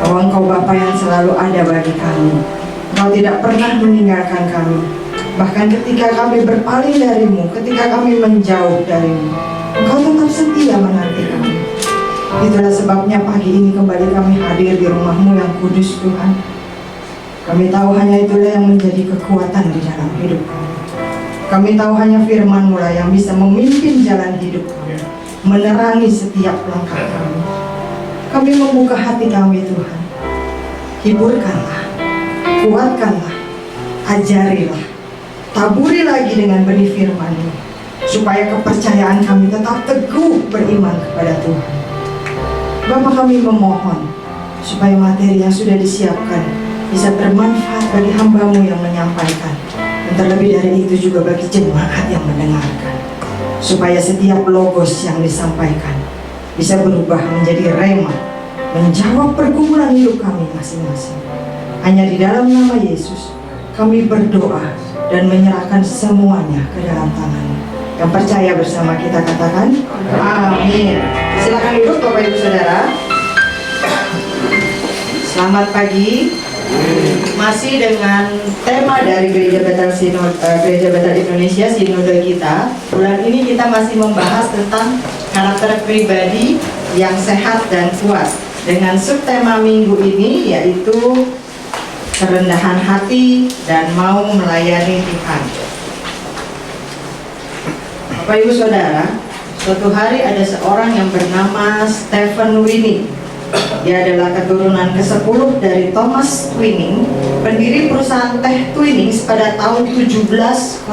bahwa Engkau Bapa yang selalu ada bagi kami. Engkau tidak pernah meninggalkan kami. Bahkan ketika kami berpaling darimu, ketika kami menjauh darimu, Engkau tetap setia menanti kami. Itulah sebabnya pagi ini kembali kami hadir di rumah-Mu yang kudus, Tuhan. Kami tahu hanya itulah yang menjadi kekuatan di dalam hidup kami. Kami tahu hanya firman-Mu lah yang bisa memimpin jalan hidup kami, menerangi setiap langkah kami. Kami membuka hati kami, Tuhan. Hiburkanlah, kuatkanlah, ajarilah, taburi lagi dengan benih firman-Mu, supaya kepercayaan kami tetap teguh beriman kepada Tuhan. Bapa, kami memohon supaya materi yang sudah disiapkan bisa bermanfaat bagi hamba-Mu yang menyampaikan, dan terlebih dari itu juga bagi jemaat yang mendengarkan, supaya setiap logos yang disampaikan bisa berubah menjadi rema, menjawab pergumulan hidup kami masing-masing. Hanya di dalam nama Yesus kami berdoa dan menyerahkan semuanya ke dalam tangan-Mu. Yang percaya bersama kita katakan amin. Silakan duduk Bapak Ibu Saudara. Selamat pagi. Masih dengan tema dari Gereja Bethel Indonesia, Sinode kita. Bulan ini kita masih membahas tentang karakter pribadi yang sehat dan kuat, dengan subtema minggu ini yaitu kerendahan hati dan mau melayani Tuhan. Bapak Ibu Saudara, suatu hari ada seorang yang bernama Stephen Winning. Dia adalah keturunan ke-10 dari Thomas Winning, pendiri perusahaan teh Twinings pada tahun 1709.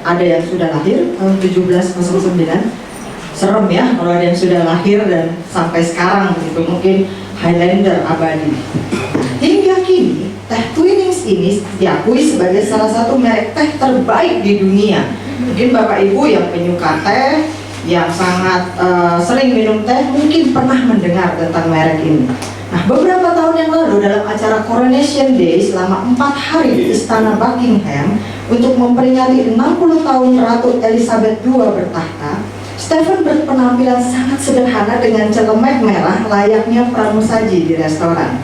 Ada yang sudah lahir tahun 1709. Serem ya kalau ada yang sudah lahir dan sampai sekarang begitu, mungkin Highlander abadi. Hingga kini teh Twinings ini diakui sebagai salah satu merek teh terbaik di dunia. Mungkin Bapak Ibu yang penyuka teh, yang sangat sering minum teh, mungkin pernah mendengar tentang merek ini. Nah, beberapa tahun yang lalu dalam acara Coronation Day selama 4 hari di Istana Buckingham untuk memperingati 60 tahun Ratu Elizabeth II bertahta, Stephen berpenampilan sangat sederhana dengan celemek merah layaknya pramusaji di restoran.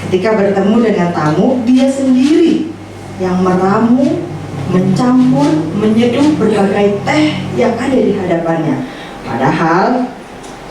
Ketika bertemu dengan tamu, dia sendiri yang meramu, mencampur, menyeduh berbagai teh yang ada di hadapannya. Padahal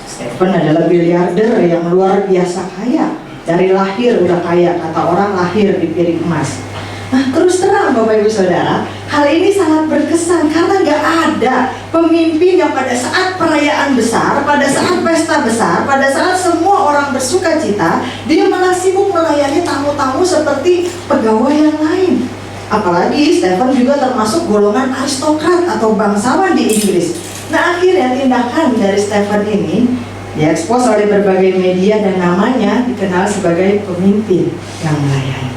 Stephen adalah miliarder yang luar biasa kaya. Dari lahir udah kaya, kata orang lahir di piring emas. Nah, terus terang Bapak Ibu Saudara, hal ini sangat berkesan karena gak ada pemimpin yang pada saat perayaan besar, pada saat pesta besar, pada saat semua orang bersuka cita, dia malah sibuk melayani tamu-tamu seperti pegawai yang lain. Apalagi Stephen juga termasuk golongan aristokrat atau bangsawan di Inggris. Nah, akhirnya tindakan dari Stephen ini diekspos oleh berbagai media dan namanya dikenal sebagai pemimpin yang melayani.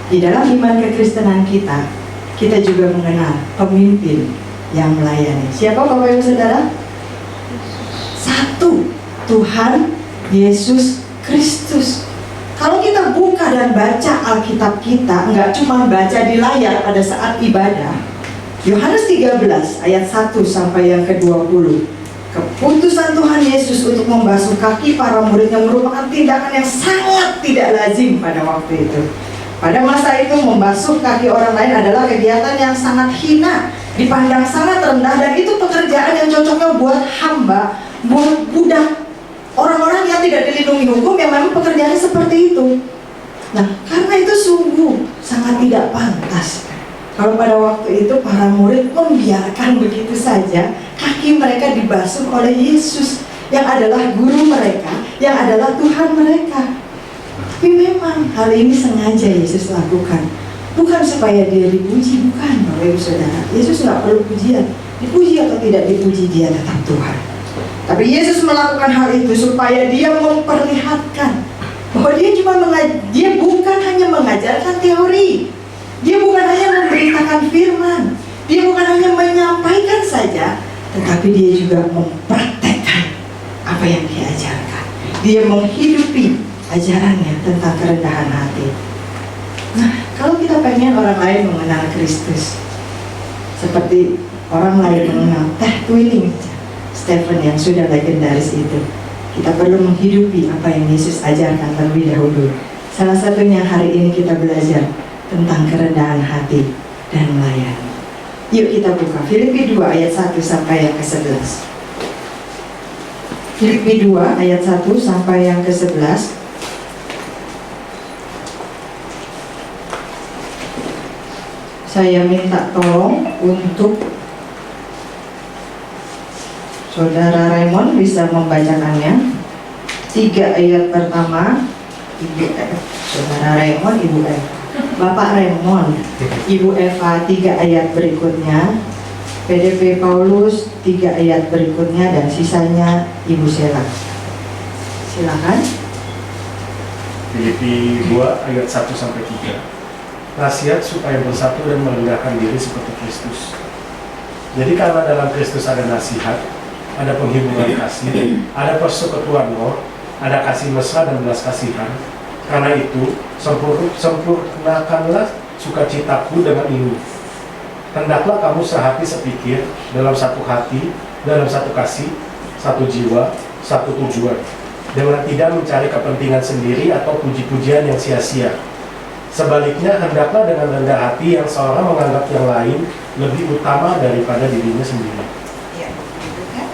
Di dalam iman kekristenan kita, kita juga mengenal pemimpin yang melayani. Siapa Bapak Ibu Saudara? Satu, Tuhan Yesus Kristus. Kalau kita buka dan baca Alkitab kita, nggak cuma baca di layar pada saat ibadah. Yohanes 13 ayat 1 sampai yang ke-20. Keputusan Tuhan Yesus untuk membasuh kaki para muridnya merupakan tindakan yang sangat tidak lazim pada waktu itu. Pada masa itu membasuh kaki orang lain adalah kegiatan yang sangat hina, dipandang sangat rendah, dan itu pekerjaan yang cocoknya buat hamba, buat budak, orang-orang yang tidak dilindungi hukum yang memang pekerjaannya seperti itu. Nah, karena itu sungguh sangat tidak pantas kalau pada waktu itu para murid membiarkan begitu saja kaki mereka dibasuh oleh Yesus yang adalah guru mereka, yang adalah Tuhan mereka. Tapi memang hal ini sengaja Yesus lakukan, bukan supaya dia dipuji, bukan Bapak Ibu Saudara. Yesus nggak perlu pujian, dipuji atau tidak dipuji dia tetap Tuhan. Tapi Yesus melakukan hal itu supaya dia memperlihatkan bahwa dia bukan hanya mengajarkan teori, dia bukan hanya memberitakan firman, dia bukan hanya menyampaikan saja, tetapi dia juga mempraktekkan apa yang dia ajarkan. Dia menghidupi ajarannya tentang kerendahan hati. Nah, kalau kita pengen orang lain mengenal Kristus seperti orang lain mengenal teh Twinings Stephen yang sudah legendaris itu, kita perlu menghidupi apa yang Yesus ajarkan terlebih dahulu. Salah satunya hari ini kita belajar tentang kerendahan hati dan melayani. Yuk kita buka Filipi 2 ayat 1 sampai yang ke-11. Filipi 2 ayat 1 sampai yang ke-11. Saya minta tolong untuk Saudara Raymond bisa membacakannya. 3 ayat pertama, Ibu Saudara Raymond, Ibu Eva. Bapak Raymond, Ibu Eva 3 ayat berikutnya, PDP Paulus 3 ayat berikutnya, dan sisanya Ibu Sela. Silakan. Filipi 2 ayat 1 sampai 3. Nasihat supaya bersatu dan merendahkan diri seperti Kristus. Jadi karena dalam Kristus ada nasihat, ada penghiburan kasih, ada persekutuan roh, ada kasih mesra dan belas kasihan. Karena itu, sempurnakanlah sukacitaku dengan ini. Hendaklah kamu sehati sepikir, dalam satu hati, dalam satu kasih, satu jiwa, satu tujuan, dengan tidak mencari kepentingan sendiri atau puji-pujian yang sia-sia. Sebaliknya, hendaklah dengan rendah hati yang seorang menganggap yang lain lebih utama daripada dirinya sendiri. Ya, gitu kan?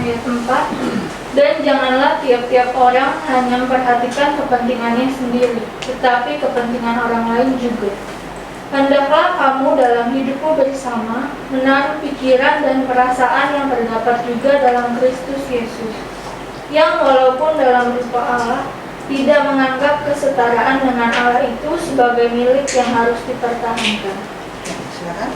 Ayat 4. Dan janganlah tiap-tiap orang hanya memperhatikan kepentingannya sendiri, tetapi kepentingan orang lain juga. Hendaklah kamu dalam hidupmu bersama menaruh pikiran dan perasaan yang terdapat juga dalam Kristus Yesus, yang walaupun dalam rupa Allah, tidak menganggap kesetaraan dengan Allah itu sebagai milik yang harus dipertahankan. Silakan.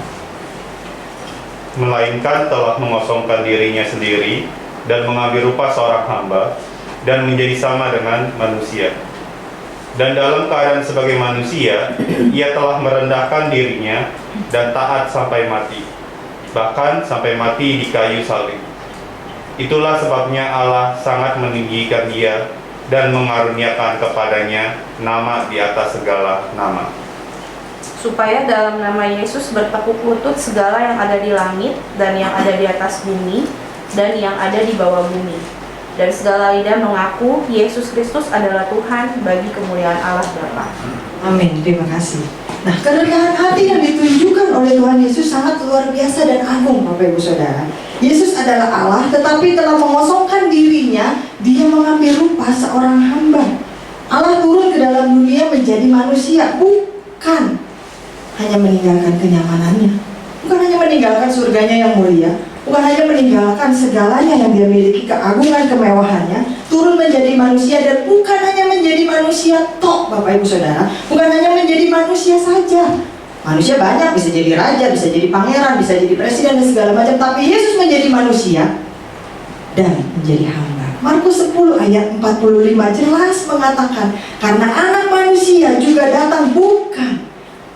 Melainkan telah mengosongkan dirinya sendiri dan mengambil rupa seorang hamba dan menjadi sama dengan manusia. Dan dalam keadaan sebagai manusia, ia telah merendahkan dirinya dan taat sampai mati, bahkan sampai mati di kayu salib. Itulah sebabnya Allah sangat meninggikan dia dan mengaruniakan kepadanya nama di atas segala nama, supaya dalam nama Yesus bertekuk lutut segala yang ada di langit dan yang ada di atas bumi dan yang ada di bawah bumi, dan segala lidah mengaku Yesus Kristus adalah Tuhan bagi kemuliaan Allah Bapa. Amin, terima kasih. Nah, kerendahan hati yang ditunjukkan oleh Tuhan Yesus sangat luar biasa dan agung, Bapak Ibu Saudara. Yesus adalah Allah, tetapi telah mengosongkan dirinya. Dia mengambil rupa seorang hamba. Allah turun ke dalam dunia menjadi manusia, bukan hanya meninggalkan kenyamanannya, bukan hanya meninggalkan surganya yang mulia, bukan hanya meninggalkan segalanya yang dia miliki, keagungan, kemewahannya, turun menjadi manusia. Dan bukan hanya menjadi manusia tok, Bapak Ibu Saudara, bukan hanya menjadi manusia saja. Manusia banyak, bisa jadi raja, bisa jadi pangeran, bisa jadi presiden dan segala macam. Tapi Yesus menjadi manusia dan menjadi hamba. Markus 10 ayat 45 jelas mengatakan, karena anak manusia juga datang bukan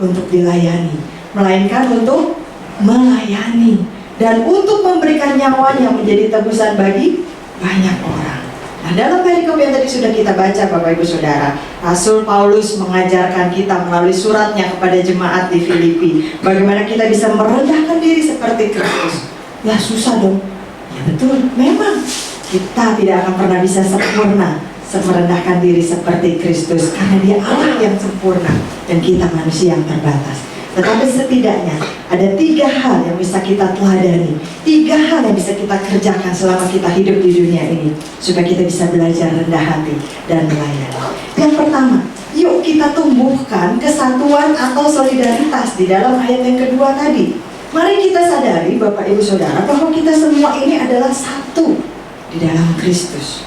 untuk dilayani, melainkan untuk melayani dan untuk memberikan nyawanya menjadi tebusan bagi banyak orang. Nah, dalam perikop yang tadi sudah kita baca, Bapak Ibu Saudara, Rasul Paulus mengajarkan kita melalui suratnya kepada jemaat di Filipi, bagaimana kita bisa merendahkan diri seperti Kristus. Ya susah dong. Ya betul, memang kita tidak akan pernah bisa sempurna merendahkan diri seperti Kristus, karena dia Allah yang sempurna dan kita manusia yang terbatas. Tetapi setidaknya ada 3 hal yang bisa kita teladani, 3 hal yang bisa kita kerjakan selama kita hidup di dunia ini, supaya kita bisa belajar rendah hati dan melayani. Yang pertama, yuk kita tumbuhkan kesatuan atau solidaritas di dalam ayat yang kedua tadi. Mari kita sadari, Bapak Ibu Saudara, bahwa kita semua ini adalah satu di dalam Kristus.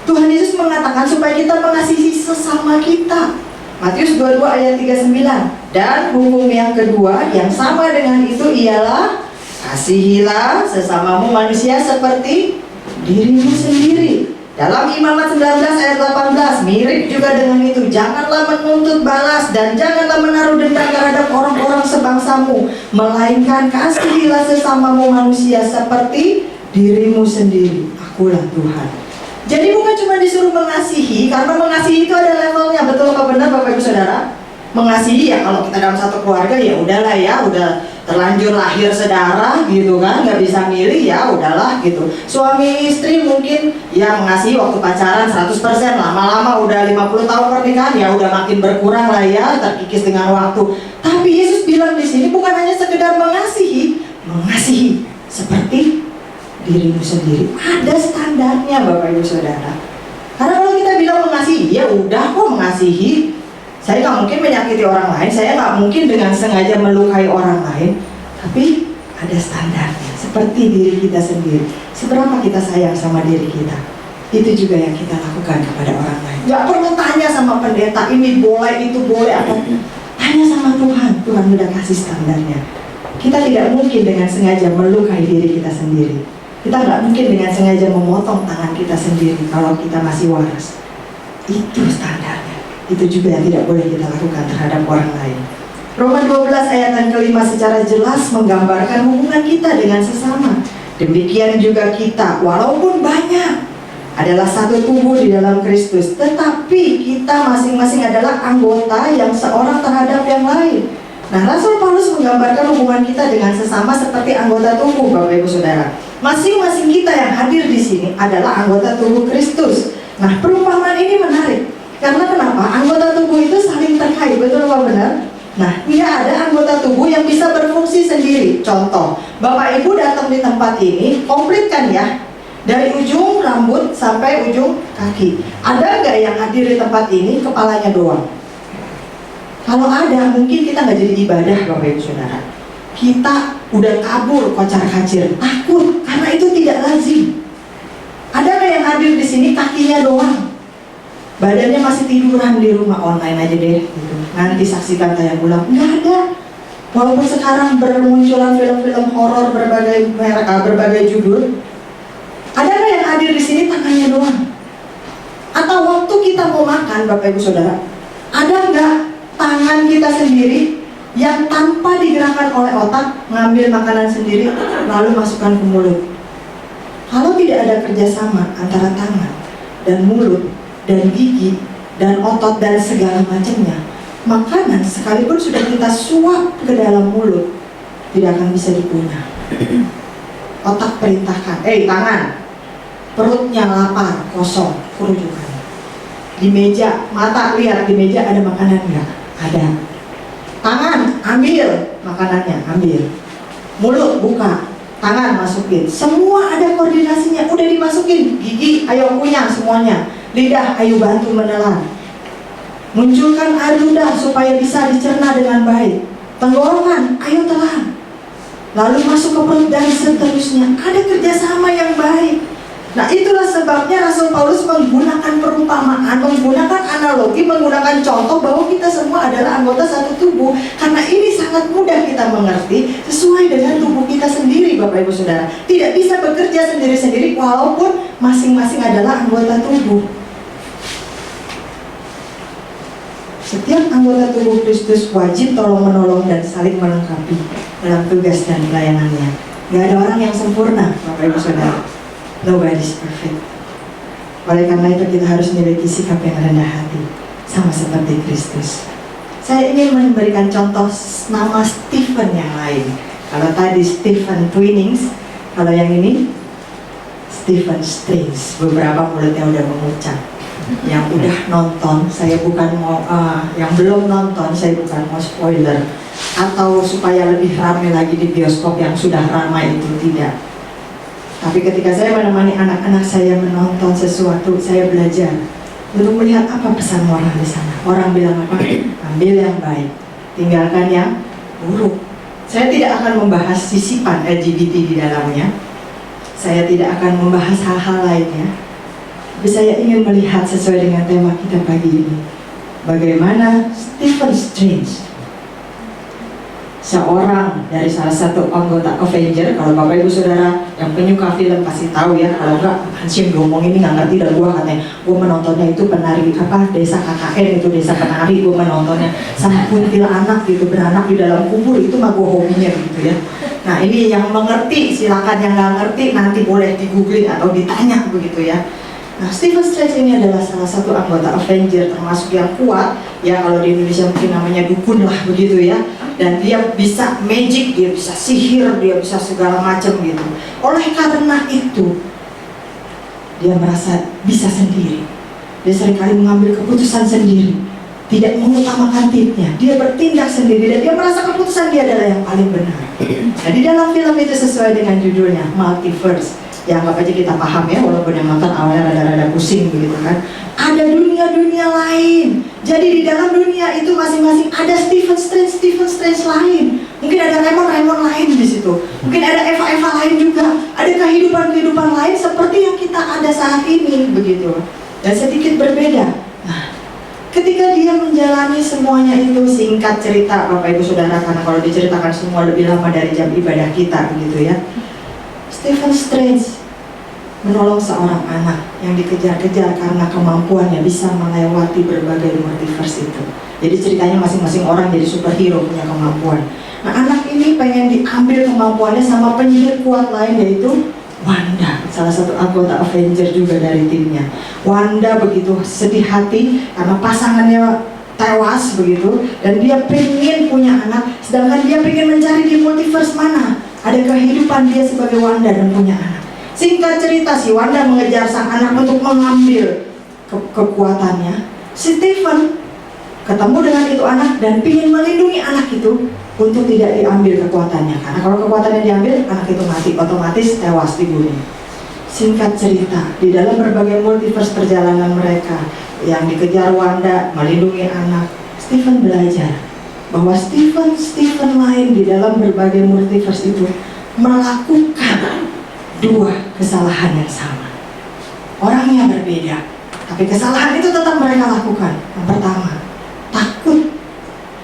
Tuhan Yesus mengatakan supaya kita mengasihi sesama kita. Matius 22 ayat 39. Dan hukum yang kedua yang sama dengan itu ialah, kasihilah sesamamu manusia seperti dirimu sendiri. Dalam Imamat 19 ayat 18, mirip juga dengan itu, janganlah menuntut balas dan janganlah menaruh dendam terhadap orang-orang sebangsamu, melainkan kasihilah sesamamu manusia seperti dirimu sendiri. Akulah Tuhan. Jadi bukan cuma disuruh mengasihi, karena mengasihi itu ada levelnya, betul apa benar Bapak Ibu Saudara? Mengasihi ya kalau kita dalam satu keluarga ya udahlah ya, udah terlanjur lahir sedara gitu kan, nggak bisa milih, ya udahlah gitu. Suami istri mungkin ya mengasihi waktu pacaran 100%, lama-lama udah 50 tahun pernikahan ya udah makin berkurang lah ya, terkikis dengan waktu. Tapi Yesus bilang di sini bukan hanya sekedar mengasihi seperti dirimu sendiri. Ada standarnya Bapak Ibu Saudara. Karena kalau kita bilang mengasihi, ya udah kok mengasihi. Saya nggak mungkin menyakiti orang lain, saya nggak mungkin dengan sengaja melukai orang lain. Tapi ada standarnya, seperti diri kita sendiri. Seberapa kita sayang sama diri kita, itu juga yang kita lakukan kepada orang lain. Nggak perlu tanya sama pendeta, ini boleh, itu boleh, apa. Tanya sama Tuhan, Tuhan udah kasih standarnya. Kita tidak mungkin dengan sengaja melukai diri kita sendiri. Kita nggak mungkin dengan sengaja memotong tangan kita sendiri kalau kita masih waras. Itu standarnya. Itu juga yang tidak boleh kita lakukan terhadap orang lain. Roma 12 ayat yang kelima secara jelas menggambarkan hubungan kita dengan sesama. Demikian juga kita, walaupun banyak, adalah satu tubuh di dalam Kristus, tetapi kita masing-masing adalah anggota yang seorang terhadap yang lain. Nah, Rasul Paulus menggambarkan hubungan kita dengan sesama seperti anggota tubuh, Bapak Ibu Saudara. Masing-masing kita yang hadir di sini adalah anggota tubuh Kristus. Nah, perumpamaan ini menarik. Karena kenapa? Anggota tubuh itu saling terkait, betul apa benar? Nah, tidak ada anggota tubuh yang bisa berfungsi sendiri. Contoh, Bapak Ibu datang di tempat ini, komplit kan ya? Dari ujung rambut sampai ujung kaki. Ada nggak yang hadir di tempat ini kepalanya doang? Kalau ada, mungkin kita nggak jadi ibadah, Bapak Ibu Saudara. Kita udah kabur kocar-kacir, takut karena itu tidak lazim. Ada nggak yang hadir di sini kakinya doang? Badannya masih tiduran di rumah, online aja deh gitu. Nanti saksikan tayang ulang. Nggak ada. Walaupun sekarang bermunculan film-film horor berbagai merek, berbagai judul, ada nggak yang hadir di sini tangannya doang? Atau waktu kita mau makan, Bapak Ibu Saudara, ada nggak tangan kita sendiri yang tanpa digerakkan oleh otak ngambil makanan sendiri lalu masukkan ke mulut? Kalau tidak ada kerjasama antara tangan dan mulut dan gigi dan otot dan segala macamnya, makanan sekalipun sudah kita suap ke dalam mulut tidak akan bisa dikunyah. Otak perintahkan, tangan, perutnya lapar, kosong, kerujukan. Di meja, mata lihat di meja ada makanan nggak? Ada. Tangan, ambil makanannya, ambil. Mulut buka, tangan masukin. Semua ada koordinasinya, udah dimasukin. Gigi, ayo kunyah semuanya. Lidah, ayo bantu menelan. Munculkan air ludah supaya bisa dicerna dengan baik. Tenggorokan, ayo telan. Lalu masuk ke perut dan seterusnya. Ada kerjasama yang baik. Nah, itulah sebabnya Rasul Paulus menggunakan perumpamaan, menggunakan analogi, menggunakan contoh bahwa kita semua adalah anggota satu tubuh. Karena ini sangat mudah kita mengerti sesuai dengan tubuh kita sendiri, Bapak Ibu Saudara. Tidak bisa bekerja sendiri-sendiri walaupun masing-masing adalah anggota tubuh. Setiap anggota tubuh Kristus wajib tolong-menolong dan saling melengkapi dalam tugas dan pelayanannya. Gak ada orang yang sempurna, Bapak Ibu Saudara. Nobody's perfect. Oleh karena itu kita harus memiliki sikap yang rendah hati, sama seperti Kristus. Saya ingin memberikan contoh nama Stephen yang lain. Kalau tadi Stephen Twinings, kalau yang ini Stephen Strange. Beberapa mulutnya udah mengucap. Yang udah nonton, saya bukan mau, yang belum nonton, saya bukan mau spoiler. Atau supaya lebih ramai lagi di bioskop yang sudah ramai itu, tidak. Tapi ketika saya menemani anak-anak saya menonton sesuatu, saya belajar untuk melihat apa pesan moral di sana. Orang bilang apa? Ambil yang baik, tinggalkan yang buruk. Saya tidak akan membahas sisipan LGBT di dalamnya. Saya tidak akan membahas hal-hal lainnya. Tapi saya ingin melihat sesuai dengan tema kita pagi ini, bagaimana Stephen Strange, seorang dari salah satu anggota Avenger. Kalau Bapak Ibu Saudara yang penyuka film pasti tahu ya. Kalau enggak, Hansim ngomong ini nggak ngerti. Dan gua katanya, gua menontonnya itu penari desa KKN, itu desa penari. Gua menontonnya sama kuntilanak gitu, beranak di dalam kubur. Itu mah gua hobinya gitu ya. Nah, ini yang mengerti silakan, yang nggak ngerti nanti boleh di googling atau ditanya begitu ya. Nah, Stephen Strange ini adalah salah satu anggota Avenger termasuk yang kuat ya. Kalau di Indonesia mungkin namanya dukun lah begitu ya. dan dia bisa magic, dia bisa sihir, dia bisa segala macam gitu. Oleh karena itu, dia merasa bisa sendiri. Dia seringkali mengambil keputusan sendiri, tidak mengutamakan tipnya. Dia bertindak sendiri dan dia merasa keputusan dia adalah yang paling benar. Jadi dalam film itu sesuai dengan judulnya, Multiverse. Ya anggap aja kita paham ya, walaupun yang nonton awalnya rada-rada pusing begitu kan. Ada dunia-dunia lain. Jadi di dalam dunia itu masing-masing ada Stephen Strange lain. Mungkin ada Raymond lain di situ. Mungkin ada Eva lain juga. Ada kehidupan lain seperti yang kita ada saat ini begitu. Dan sedikit berbeda. Nah, ketika dia menjalani semuanya itu, singkat cerita Bapak Ibu Saudara, karena kalau diceritakan semua lebih lama dari jam ibadah kita begitu ya. Stephen Strange menolong seorang anak yang dikejar-kejar karena kemampuannya bisa melewati berbagai multiverse itu. Jadi ceritanya masing-masing orang jadi superhero, punya kemampuan. Nah, anak ini pengen diambil kemampuannya sama penyihir kuat lain, yaitu Wanda, salah satu anggota Avenger juga dari timnya. Wanda begitu sedih hati karena pasangannya tewas begitu, dan dia pengen punya anak, sedangkan dia pengen mencari di multiverse mana ada kehidupan dia sebagai Wanda dan punya anak. Singkat cerita, si Wanda mengejar sang anak untuk mengambil kekuatannya. Si Stephen ketemu dengan itu anak dan ingin melindungi anak itu untuk tidak diambil kekuatannya, karena kalau kekuatannya diambil, anak itu mati, otomatis tewas dibunuh. Singkat cerita, di dalam berbagai multiverse perjalanan mereka yang dikejar Wanda, melindungi anak, Stephen belajar bahwa Stephen lain di dalam berbagai multiverse itu melakukan dua kesalahan yang sama. Orangnya berbeda, tapi kesalahan itu tetap mereka lakukan. Yang pertama, takut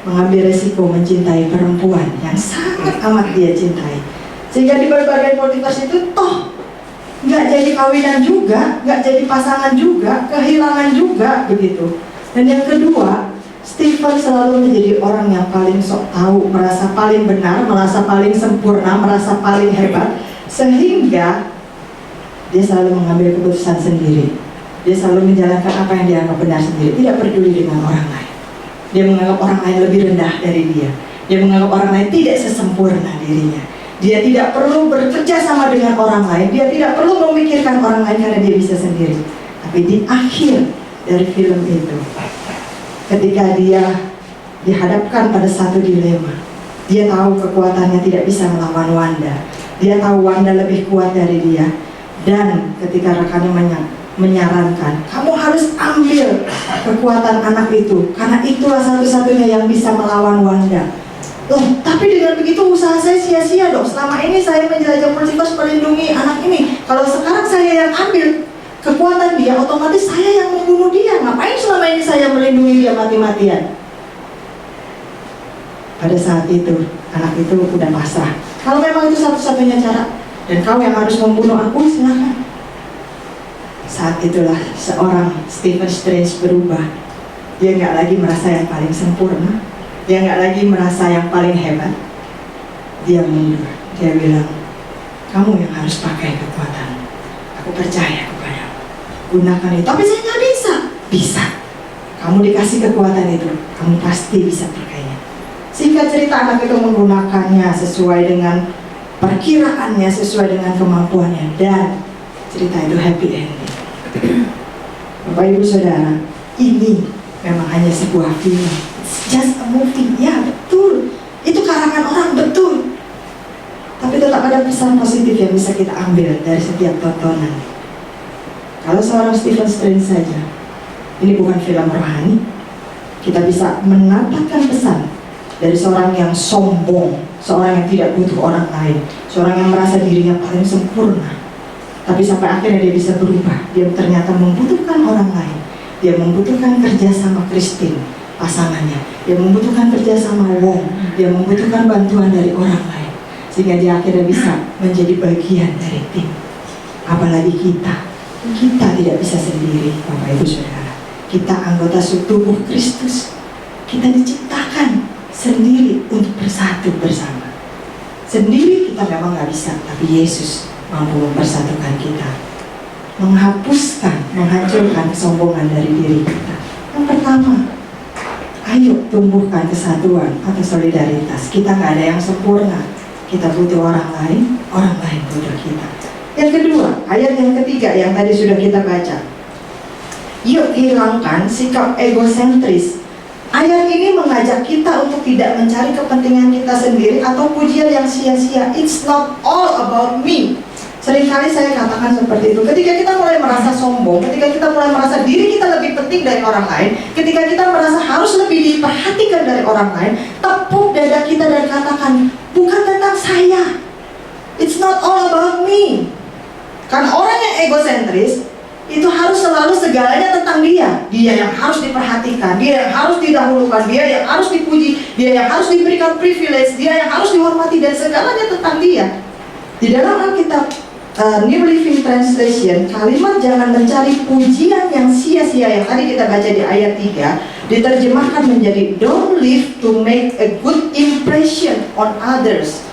mengambil resiko mencintai perempuan yang sangat amat dia cintai, sehingga di berbagai multiverse itu toh nggak jadi kawinan juga, nggak jadi pasangan juga, kehilangan juga begitu. Dan yang kedua, Stephen selalu menjadi orang yang paling sok tahu, merasa paling benar, merasa paling sempurna, merasa paling hebat, sehingga dia selalu mengambil keputusan sendiri. Dia selalu menjalankan apa yang dia anggap benar sendiri, tidak peduli dengan orang lain. Dia menganggap orang lain lebih rendah dari dia. Dia menganggap orang lain tidak sesempurna dirinya. Dia tidak perlu bekerja sama dengan orang lain. Dia tidak perlu memikirkan orang lain karena dia bisa sendiri. Tapi di akhir dari film itu, ketika dia dihadapkan pada satu dilema, dia tahu kekuatannya tidak bisa melawan Wanda. Dia tahu Wanda lebih kuat dari dia. Dan ketika rekannya menyarankan, kamu harus ambil kekuatan anak itu, karena itulah satu-satunya yang bisa melawan Wanda. Loh, tapi dengan begitu usaha saya sia-sia dong. Selama ini saya menjelajah multiverse melindungi anak ini. Kalau sekarang saya yang ambil kekuatan dia, otomatis saya yang membunuh dia. Ngapain selama ini saya melindungi dia mati-matian? Pada saat itu, anak itu udah pasrah. Kalau memang itu satu-satunya cara, dan kau yang harus membunuh aku, silakan. Saat itulah seorang Stephen Strange berubah. Dia nggak lagi merasa yang paling sempurna, dia nggak lagi merasa yang paling hebat. Dia mundur. Dia bilang, kamu yang harus pakai kekuatan. Aku percaya kepadamu. Gunakan itu. Tapi saya nggak bisa. Bisa. Kamu dikasih kekuatan itu, kamu pasti bisa pakainya. Singkat cerita, anak itu menggunakannya sesuai dengan perkiraannya, sesuai dengan kemampuannya, dan cerita itu happy ending. Bapak Ibu Saudara, ini memang hanya sebuah film. It's just a movie. Ya betul, itu karangan orang, betul. Tapi tetap ada pesan positif yang bisa kita ambil dari setiap tontonan. Kalau seorang Stephen Strange saja, ini bukan film rohani, kita bisa mendapatkan pesan dari seorang yang sombong, seorang yang tidak butuh orang lain, seorang yang merasa dirinya paling sempurna. Tapi sampai akhirnya dia bisa berubah. Dia ternyata membutuhkan orang lain. Dia membutuhkan kerjasama Christine, pasangannya. Dia membutuhkan kerjasama Wong. Dia membutuhkan bantuan dari orang lain, sehingga dia akhirnya bisa menjadi bagian dari tim. Apalagi kita tidak bisa sendiri, Bapak Ibu Saudara. Kita anggota tubuh Kristus. Kita diciptakan sendiri untuk bersatu bersama. Sendiri kita memang nggak bisa, tapi Yesus mampu mempersatukan kita, menghapuskan, menghancurkan kesombongan dari diri kita. Yang pertama, ayo tumbuhkan kesatuan atau solidaritas. Kita nggak ada yang sempurna. Kita butuh orang lain butuh kita. Yang kedua, ayat yang ketiga yang tadi sudah kita baca. Yuk hilangkan sikap egosentris. Ayat ini mengajak kita untuk tidak mencari kepentingan kita sendiri atau pujian yang sia-sia. It's not all about me. Seringkali saya katakan seperti itu. Ketika kita mulai merasa sombong, ketika kita mulai merasa diri kita lebih penting dari orang lain, ketika kita merasa harus lebih diperhatikan dari orang lain, tepuk dada kita dan katakan, bukan tentang saya. It's not all about me. Karena orang yang egosentris itu harus selalu segalanya tentang dia. Dia yang harus diperhatikan, dia yang harus didahulukan, dia yang harus dipuji, dia yang harus diberikan privilege, dia yang harus dihormati, dan segalanya tentang dia. Di dalam Alkitab New Living Translation, kalimat jangan mencari pujian yang sia-sia yang tadi kita baca di ayat 3 diterjemahkan menjadi don't live to make a good impression on others.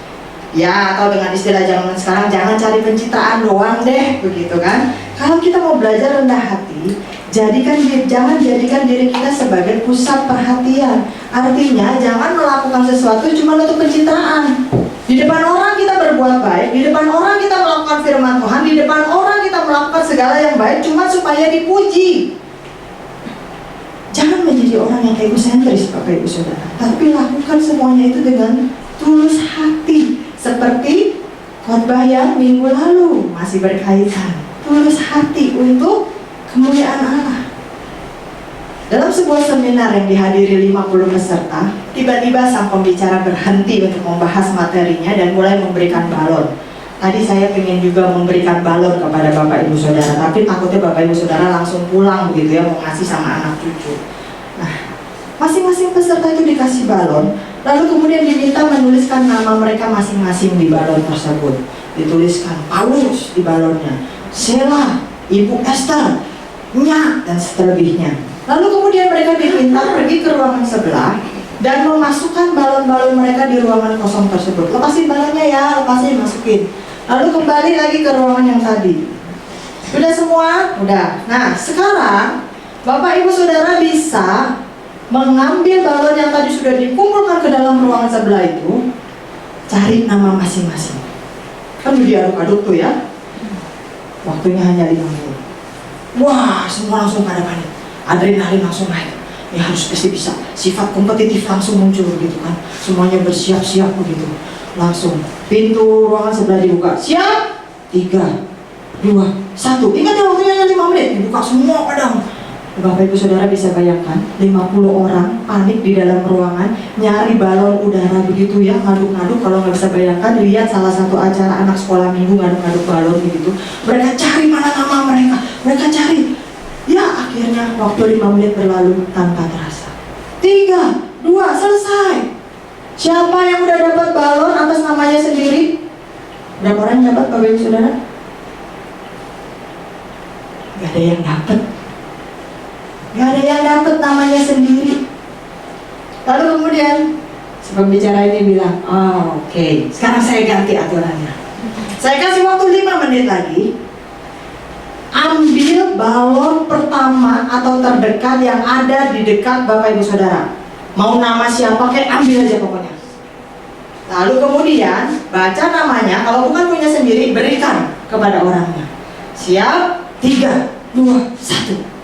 Ya, atau dengan istilah zaman sekarang, jangan cari pencitraan doang deh, begitu kan. Kalau kita mau belajar rendah hati, jangan jadikan diri kita sebagai pusat perhatian. Artinya, jangan melakukan sesuatu cuma untuk pencitraan. Di depan orang kita berbuat baik, di depan orang kita melakukan firman Tuhan, di depan orang kita melakukan segala yang baik cuma supaya dipuji. Jangan menjadi orang yang egosentris, Bapak Ibu Saudara, tapi lakukan semuanya itu dengan tulus hati. Seperti khotbah yang minggu lalu masih berkaitan, tulus hati untuk kemuliaan Allah. Dalam sebuah seminar yang dihadiri 50 peserta, tiba-tiba sang pembicara berhenti untuk membahas materinya dan mulai memberikan balon. Tadi saya ingin juga memberikan balon kepada Bapak Ibu Saudara, tapi takutnya Bapak Ibu Saudara langsung pulang begitu ya, mau ngasih sama anak cucu. Nah, masing-masing peserta itu dikasih balon, lalu kemudian diminta menuliskan nama mereka masing-masing di balon tersebut. Dituliskan Paulus di balonnya, Sheila, Ibu Esther, Nya, dan seterlebihnya. Lalu kemudian mereka diminta pergi ke ruangan sebelah dan memasukkan balon-balon mereka di ruangan kosong tersebut. Lepasin balonnya ya, lepasin, masukin. Lalu kembali lagi ke ruangan yang tadi. Sudah semua? Udah. Nah, sekarang Bapak Ibu Saudara bisa mengambil balon yang tadi sudah dikumpulkan ke dalam ruangan sebelah itu, cari nama masing-masing. Kan diaduk-aduk tuh ya. Waktunya hanya 5 menit. Wah, semua langsung pada panik. Adrenalin langsung naik. Ya harus pasti bisa. Sifat kompetitif langsung muncul gitu kan. Semuanya bersiap-siap begitu. Langsung pintu ruangan sebelah dibuka. Siap? 3, 2, 1. Ingat ya, waktunya hanya 5 menit. Dibuka semua padang. Bapak Ibu Saudara bisa bayangkan 50 orang panik di dalam ruangan nyari balon udara begitu ya, ngaduk-ngaduk. Kalau nggak bisa bayangkan, lihat salah satu acara anak sekolah minggu ngaduk-ngaduk balon begitu. Mereka cari mana nama mereka, mereka cari. Ya akhirnya waktu 5 menit berlalu tanpa terasa. 3, 2, selesai. Siapa yang udah dapat balon atas namanya sendiri? Berapa orang yang dapat, Bapak Ibu Saudara? Gak ada yang dapat. Gak ada yang dapat namanya sendiri. Lalu kemudian si pembicara ini bilang, oh, oke, sekarang saya ganti aturannya. Saya kasih waktu 5 menit lagi. Ambil balon pertama atau terdekat yang ada di dekat Bapak Ibu Saudara. Mau nama siapa kayak ambil aja pokoknya. Lalu kemudian baca namanya, kalau bukan punya sendiri berikan kepada orangnya. Siap? 3, 2, 1.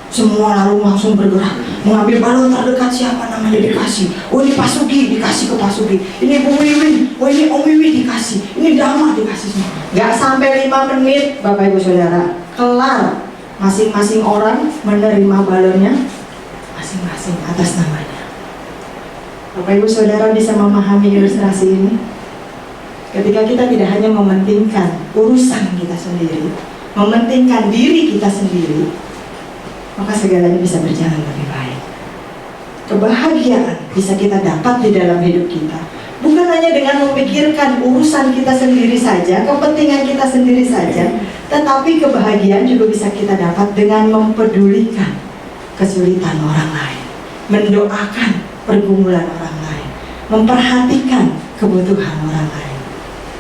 Semua lalu langsung bergerak mengambil balon terdekat, siapa namanya dikasih. Oh ini Pak Sugi, dikasih ke Pak Sugi. Ini Bu Wiwin, oh ini Om Wiwi dikasih. Ini Dama dikasih semua. Gak sampai 5 menit Bapak Ibu Saudara, kelar. Masing-masing orang menerima balonnya masing-masing atas namanya. Bapak Ibu Saudara bisa memahami ilustrasi ini? Ketika kita tidak hanya mementingkan urusan kita sendiri, mementingkan diri kita sendiri, maka segalanya bisa berjalan lebih baik. Kebahagiaan bisa kita dapat di dalam hidup kita, bukan hanya dengan memikirkan urusan kita sendiri saja, kepentingan kita sendiri saja, tetapi kebahagiaan juga bisa kita dapat dengan mempedulikan kesulitan orang lain, mendoakan pergumulan orang lain, memperhatikan kebutuhan orang lain.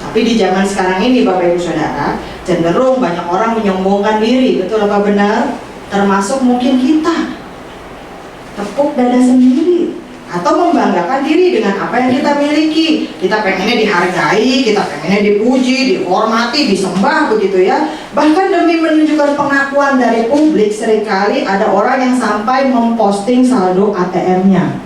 Tapi di zaman sekarang ini Bapak Ibu Saudara, cenderung banyak orang menyombongkan diri, betul apa benar? Termasuk mungkin kita. Tepuk dada sendiri. atau membanggakan diri dengan apa yang kita miliki. Kita pengennya dihargai, kita pengennya dipuji, dihormati, disembah begitu ya. Bahkan demi menunjukkan pengakuan dari publik, seringkali ada orang yang sampai memposting saldo ATM-nya.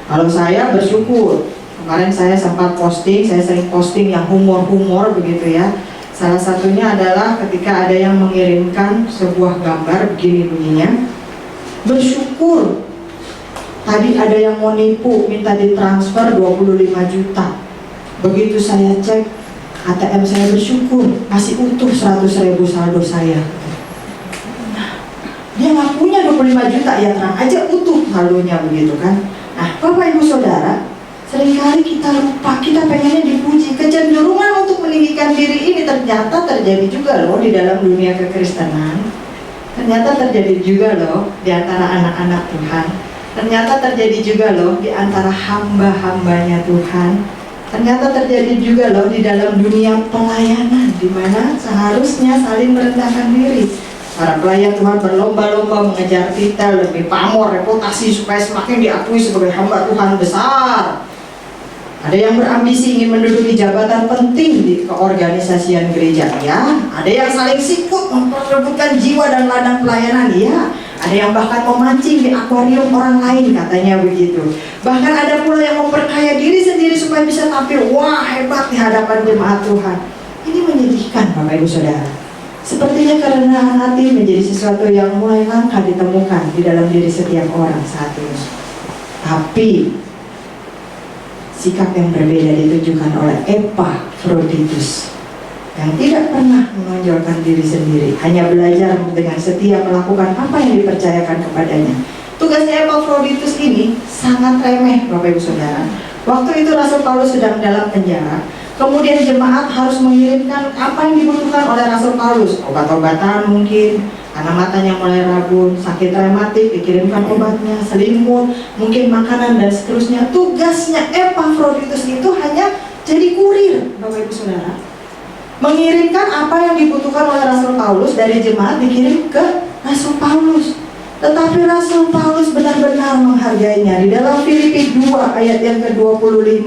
Kalau saya bersyukur, kemarin saya sempat posting, saya sering posting yang humor-humor begitu ya. Salah satunya adalah ketika ada yang mengirimkan sebuah gambar begini bunyinya. Bersyukur tadi ada yang mau nipu, minta ditransfer 25 juta. Begitu saya cek ATM saya, bersyukur masih utuh 100.000 saldo saya. Nah, dia nggak punya 25 juta, ya terang aja utuh saldonya begitu kan. Nah, Bapak Ibu Saudara, seringkali kita lupa, kita pengennya dipuji. Kecenderungan untuk meninggikan diri ini ternyata terjadi juga loh di dalam dunia kekristenan. Ternyata terjadi juga loh di antara anak-anak Tuhan. Ternyata terjadi juga loh di antara hamba-hambanya Tuhan. Ternyata terjadi juga loh di dalam dunia pelayanan, di mana seharusnya saling merendahkan diri. Para pelayan Tuhan berlomba-lomba mengejar titel, lebih pamor, reputasi supaya semakin diakui sebagai hamba Tuhan besar. Ada yang berambisi ingin menduduki jabatan penting di keorganisasian gereja, ya. Ada yang saling sikut memperebutkan jiwa dan ladang pelayanan, ya. Ada yang bahkan memancing di akuarium orang lain, katanya begitu. Bahkan ada pula yang memperkaya diri sendiri supaya bisa tampil wah hebat di hadapan jemaat Tuhan. Ini menyedihkan Bapak Ibu Saudara. Sepertinya kerendahan hati menjadi sesuatu yang mulai langka ditemukan di dalam diri setiap orang saat ini. Tapi sikap yang berbeda ditunjukkan oleh Epafroditus yang tidak pernah menonjolkan diri sendiri, hanya belajar dengan setia melakukan apa yang dipercayakan kepadanya. Tugasnya Epafroditus ini sangat remeh Bapak Ibu Saudara. Waktu itu Rasul Paulus sedang dalam penjara. Kemudian jemaat harus mengirimkan apa yang dibutuhkan oleh Rasul Paulus. Obat-obatan mungkin, karena matanya mulai rabun, sakit rematik, dikirimkan obatnya, selimut, mungkin makanan dan seterusnya. Tugasnya Epafroditus itu hanya jadi kurir Bapak Ibu Saudara. Mengirimkan apa yang dibutuhkan oleh Rasul Paulus dari jemaat, dikirim ke Rasul Paulus. Tetapi Rasul Paulus benar-benar menghargainya. Di dalam Filipi 2 ayat yang ke-25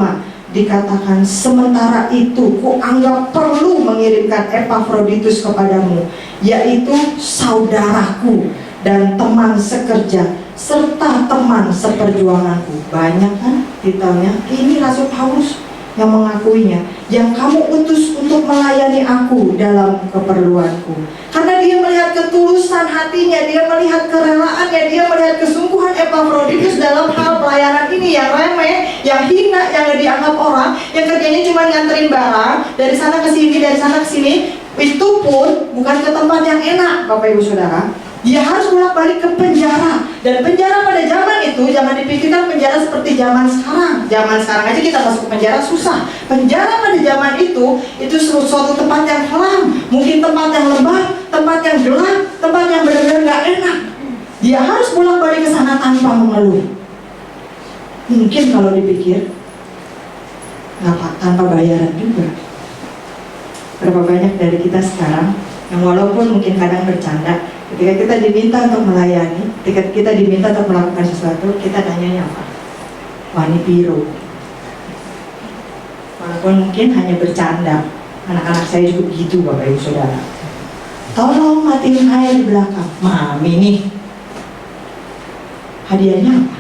dikatakan, sementara itu kuanggap perlu mengirimkan Epafroditus kepadamu, yaitu saudaraku dan teman sekerja serta teman seperjuanganku. Banyak kan titelnya. Ini Rasul Paulus yang mengakuinya, yang kamu utus untuk melayani aku dalam keperluanku. Karena dia melihat ketulusan hatinya, dia melihat kerelaannya, dia melihat kesungguhan Epafroditus dalam hal pelayanan ini yang remeh, yang hina, yang gak dianggap orang, yang kerjanya cuma nganterin barang dari sana ke sini, dari sana ke sini. Itu pun bukan ke tempat yang enak Bapak Ibu Saudara. Dia harus bolak-balik ke penjara. Dan penjara pada zaman itu, jangan dipikirkan penjara seperti zaman sekarang. Zaman sekarang aja kita masuk ke penjara susah. Penjara pada zaman itu suatu tempat yang kelam, mungkin tempat yang lembab, tempat yang gelap, tempat yang benar-benar gak enak. Dia harus bolak-balik ke sana tanpa mengeluh. Mungkin kalau dipikir tanpa bayaran juga. Berapa banyak dari kita sekarang yang walaupun mungkin kadang bercanda, ketika kita diminta untuk melayani, ketika kita diminta untuk melakukan sesuatu, kita tanyanya apa? Wani piro. Walaupun mungkin hanya bercanda. Anak-anak saya juga begitu Bapak Ibu Saudara. Tolong matiin air di belakang. Mami nih. Hadiahnya apa?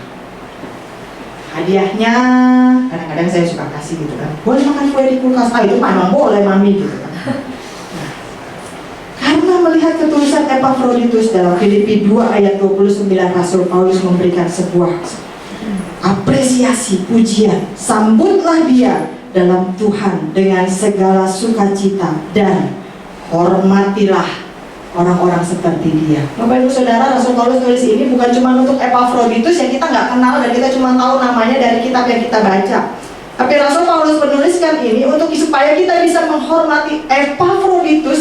Hadiahnya kadang-kadang saya suka kasih gitu kan. Boleh makan kue di kulkas. Itu memang boleh Mami gitu kan. Karena melihat ketulusan Epafroditus dalam Filipi 2 ayat 29, Rasul Paulus memberikan sebuah apresiasi, pujian. Sambutlah dia dalam Tuhan dengan segala sukacita dan hormatilah orang-orang seperti dia. Bapak Ibu Saudara, Rasul Paulus tulis ini bukan cuma untuk Epafroditus yang kita nggak kenal dan kita cuma tahu namanya dari kitab yang kita baca. Tapi Rasul Paulus menuliskan ini untuk supaya kita bisa menghormati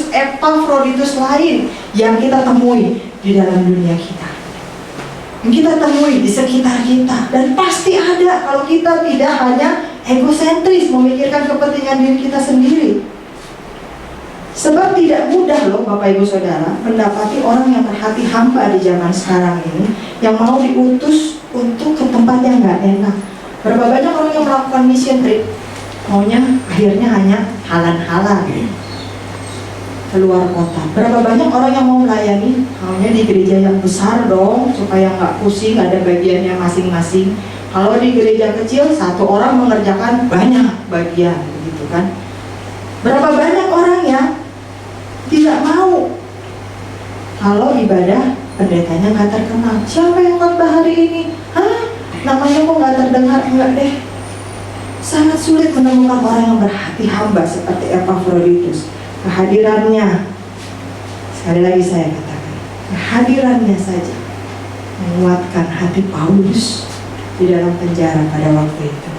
Epafroditus lain yang kita temui di dalam dunia kita, yang kita temui di sekitar kita. Dan pasti ada kalau kita tidak hanya egosentris memikirkan kepentingan diri kita sendiri. Sebab tidak mudah loh Bapak Ibu Saudara mendapati orang yang berhati hamba di zaman sekarang ini, yang mau diutus untuk ke tempat tempat yang nggak enak. Berapa banyak orang yang melakukan mission trip, maunya akhirnya hanya halal-halal keluar kota. Berapa banyak orang yang mau melayani, maunya di gereja yang besar dong, supaya nggak pusing, ada bagiannya masing-masing. Kalau di gereja kecil, satu orang mengerjakan banyak bagian, gitu kan. Berapa banyak orang yang tidak mau kalau ibadah pendetanya nggak terkenal. Siapa yang khotbah hari ini? Hah? Namanya kok nggak terdengar? Enggak deh. Sangat sulit menemukan orang yang berhati hamba seperti Epafroditus. Kehadirannya, sekali lagi saya katakan, kehadirannya saja menguatkan hati Paulus di dalam penjara pada waktu itu.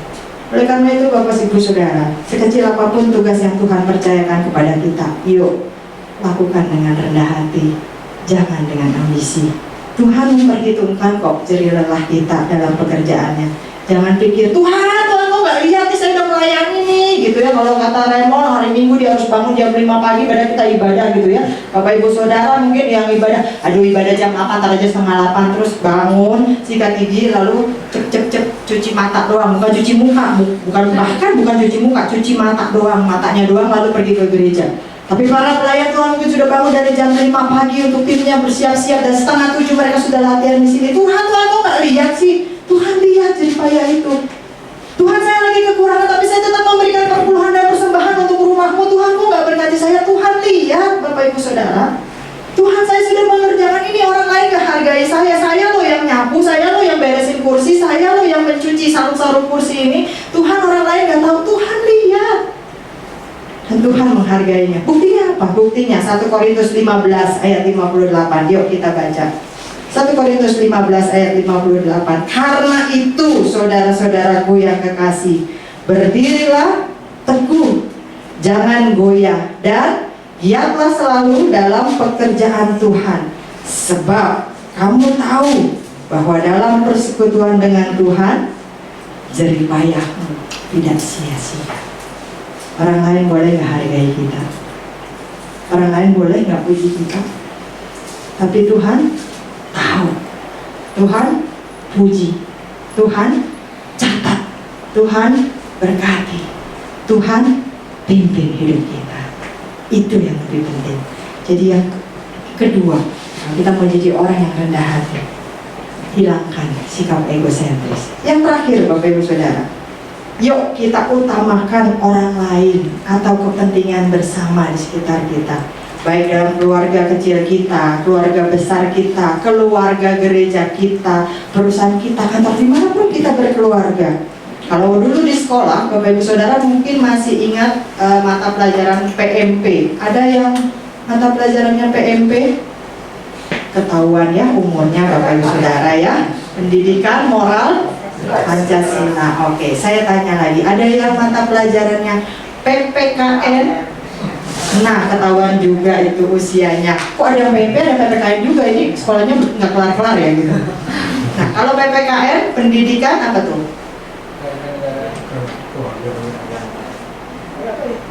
Oleh karena itu Bapak Ibu Saudara, sekecil apapun tugas yang Tuhan percayakan kepada kita, yuk lakukan dengan rendah hati, jangan dengan ambisi. Tuhan memperhitungkan kok jerih lelah kita dalam pekerjaannya. Jangan pikir, Tuhan kok nggak lihat nih saya udah melayani nih, gitu ya. Kalau kata Raymond, hari Minggu dia harus bangun jam 5 pagi, padahal kita ibadah gitu ya. Bapak Ibu Saudara mungkin yang ibadah, aduh ibadah jam 8, ntar aja setengah 8, terus bangun, sikat gigi, lalu cep cuci mata doang, bukan cuci muka, bukan cuci muka, cuci mata doang, matanya doang, lalu pergi ke gereja. Tapi para pelayan Tuhan mungkin sudah bangun dari jam 5 pagi untuk timnya bersiap-siap, dan setengah 7 mereka sudah latihan di sini. Tuhan kok nggak lihat sih? Tuhan lihat jerih payah itu. Tuhan, saya lagi kekurangan tapi saya tetap memberikan perpuluhan dan persembahan untuk rumahmu. Tuhan kok nggak berkati saya? Tuhan lihat Bapak Ibu Saudara. Tuhan, saya sudah mengerjakan ini, orang lain gak hargai saya. Saya loh yang nyapu, saya loh yang beresin kursi, saya loh yang mencuci sarung-sarung kursi ini. Tuhan, orang lain gak tahu. Tuhan lihat. Dan Tuhan menghargainya. Buktinya apa? Buktinya 1 Korintus 15 ayat 58. Yuk kita baca 1 Korintus 15 ayat 58. Karena itu saudara-saudaraku yang kekasih, berdirilah teguh, jangan goyah, dan giatlah selalu dalam pekerjaan Tuhan. Sebab kamu tahu bahwa dalam persekutuan dengan Tuhan, jerih payahmu tidak sia-sia. Orang lain boleh gak hargai kita, orang lain boleh gak puji kita, tapi Tuhan tahu, Tuhan puji, Tuhan catat, Tuhan berkati, Tuhan pimpin hidup kita. Itu yang lebih penting. Jadi yang kedua, kalau kita mau jadi orang yang rendah hati, hilangkan sikap egosentris. Yang terakhir Bapak Ibu Saudara, yuk kita utamakan orang lain atau kepentingan bersama di sekitar kita. Baik dalam keluarga kecil kita, keluarga besar kita, keluarga gereja kita, perusahaan kita, kantor dimanapun kita berkeluarga. Kalau dulu di sekolah, Bapak Ibu Saudara mungkin masih ingat mata pelajaran PMP. Ada yang mata pelajarannya PMP? Ketahuan ya umurnya Bapak Ibu Saudara ya. Pendidikan Moral Pancasila. Oke, saya tanya lagi. Ada yang mata pelajarannya PPKN? Nah, ketahuan juga itu usianya. Kok ada PMP, ada PPKN juga? Ini sekolahnya nggak kelar-kelar ya gitu. Nah, kalau PPKN, pendidikan apa tuh?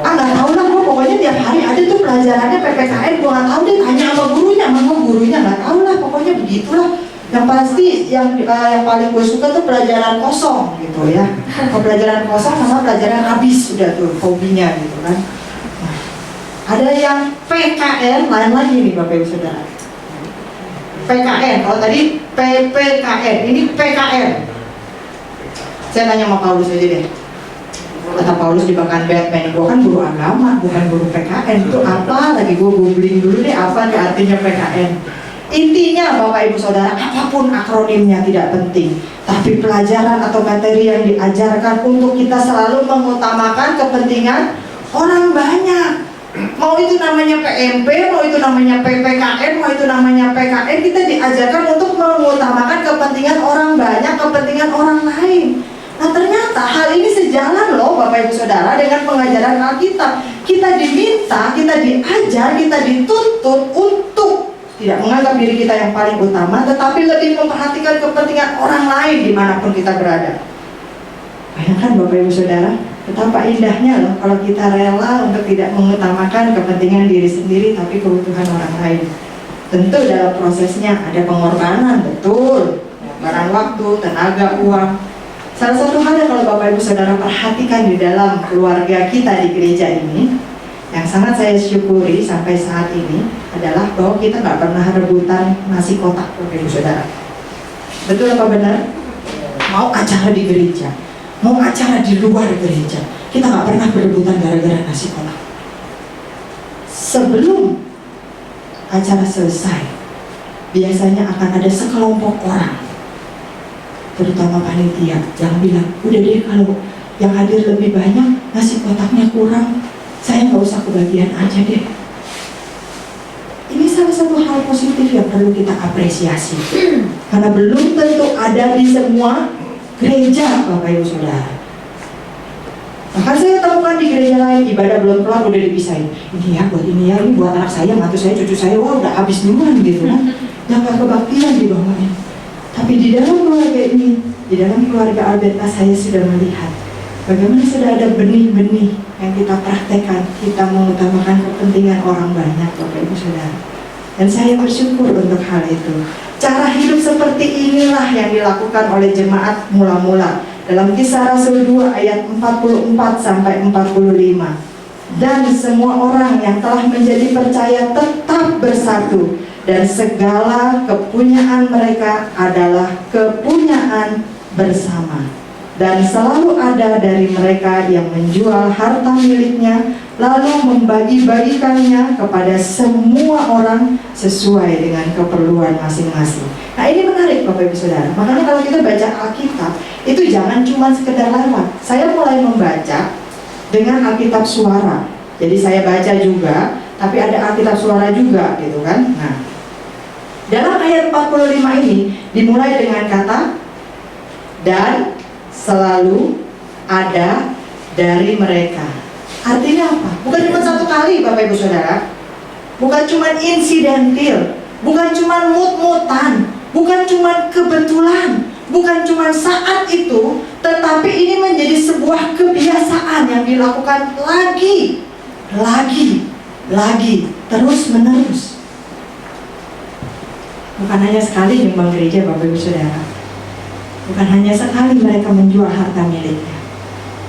Nggak tahu lah, gue pokoknya tiap hari ada tuh pelajarannya PPKN. Gue nggak tahu deh, tanya sama gurunya, nggak tahu lah, pokoknya begitulah. Yang pasti yang paling gue suka tuh pelajaran kosong gitu ya. Pelajaran kosong sama pelajaran habis udah tuh hobinya gitu kan. Nah, ada yang PKN, lain lagi nih Bapak Ibu Saudara. PKN, kalau tadi PPKN, ini PKN. Saya tanya sama Paulus aja deh. Kata Paulus di bahkan Batman, gue kan guru agama, bukan guru PKN. Itu apa? Lagi gue googling dulu deh apa nih artinya PKN. Intinya Bapak Ibu Saudara, apapun akronimnya tidak penting, tapi pelajaran atau materi yang diajarkan untuk kita selalu mengutamakan kepentingan orang banyak. Mau itu namanya PMP, mau itu namanya PPKN, mau itu namanya PKN, kita diajarkan untuk mengutamakan kepentingan orang banyak, kepentingan orang lain. Nah ternyata hal ini sejalan loh Bapak Ibu Saudara dengan pengajaran Alkitab. Kita diminta, kita diajar, kita dituntut untuk tidak menganggap diri kita yang paling utama, tetapi lebih memperhatikan kepentingan orang lain dimanapun kita berada. Bayangkan Bapak Ibu Saudara, betapa indahnya loh kalau kita rela untuk tidak mengutamakan kepentingan diri sendiri, tapi kebutuhan orang lain. Tentu dalam prosesnya ada pengorbanan, betul. barang waktu, tenaga, uang. Salah satu hal yang kalau Bapak Ibu Saudara perhatikan di dalam keluarga kita di gereja ini, yang sangat saya syukuri sampai saat ini adalah bahwa kita nggak pernah rebutan nasi kotak, Bapak Ibu Saudara. Betul apa benar? Mau acara di gereja, mau acara di luar gereja, kita nggak pernah berebutan gara-gara nasi kotak. Sebelum acara selesai, biasanya akan ada sekelompok orang, terutama panitia, yang bilang, udah deh kalau yang hadir lebih banyak, nasi kotaknya kurang, saya nggak usah kebagian aja deh. Ini salah satu hal positif yang perlu kita apresiasi, karena belum tentu ada di semua gereja, Bapak Ibu Saudara. Bahkan saya temukan di gereja lain, ibadah belum kelar udah dipisahin. Ini ya buat ini ya, ini buat anak saya, mantu saya, cucu saya, wah udah habis duluan gitu kan. Jangan kebaktian di bawahnya. Tapi di dalam keluarga ini, di dalam keluarga Alberta, saya sudah melihat bagaimana sudah ada benih-benih yang kita praktekkan. Kita mengutamakan kepentingan orang banyak, Bapak Ibu Saudara. Dan saya bersyukur untuk hal itu. Cara hidup seperti inilah yang dilakukan oleh jemaat mula-mula dalam Kisah Rasul 2 ayat 44 sampai 45. Dan semua orang yang telah menjadi percaya tetap bersatu, dan segala kepunyaan mereka adalah kepunyaan bersama. Dan selalu ada dari mereka yang menjual harta miliknya, lalu membagi-bagikannya kepada semua orang sesuai dengan keperluan masing-masing. Nah, ini menarik Bapak Ibu Saudara. Makanya kalau kita baca Alkitab, itu jangan cuma sekedar lewat. Saya mulai membaca dengan Alkitab suara. Jadi saya baca juga, tapi ada Alkitab suara juga gitu kan. Nah, dalam ayat 45 ini dimulai dengan kata dan selalu ada dari mereka. Artinya apa? Bukan cuma satu kali Bapak Ibu Saudara. Bukan cuma insidentil, bukan cuma mut-mutan, bukan cuma kebetulan, bukan cuma saat itu, tetapi ini menjadi sebuah kebiasaan yang dilakukan lagi, terus menerus. Bukan hanya sekali nyumbang gereja Bapak Ibu Saudara. Bukan hanya sekali mereka menjual harta miliknya.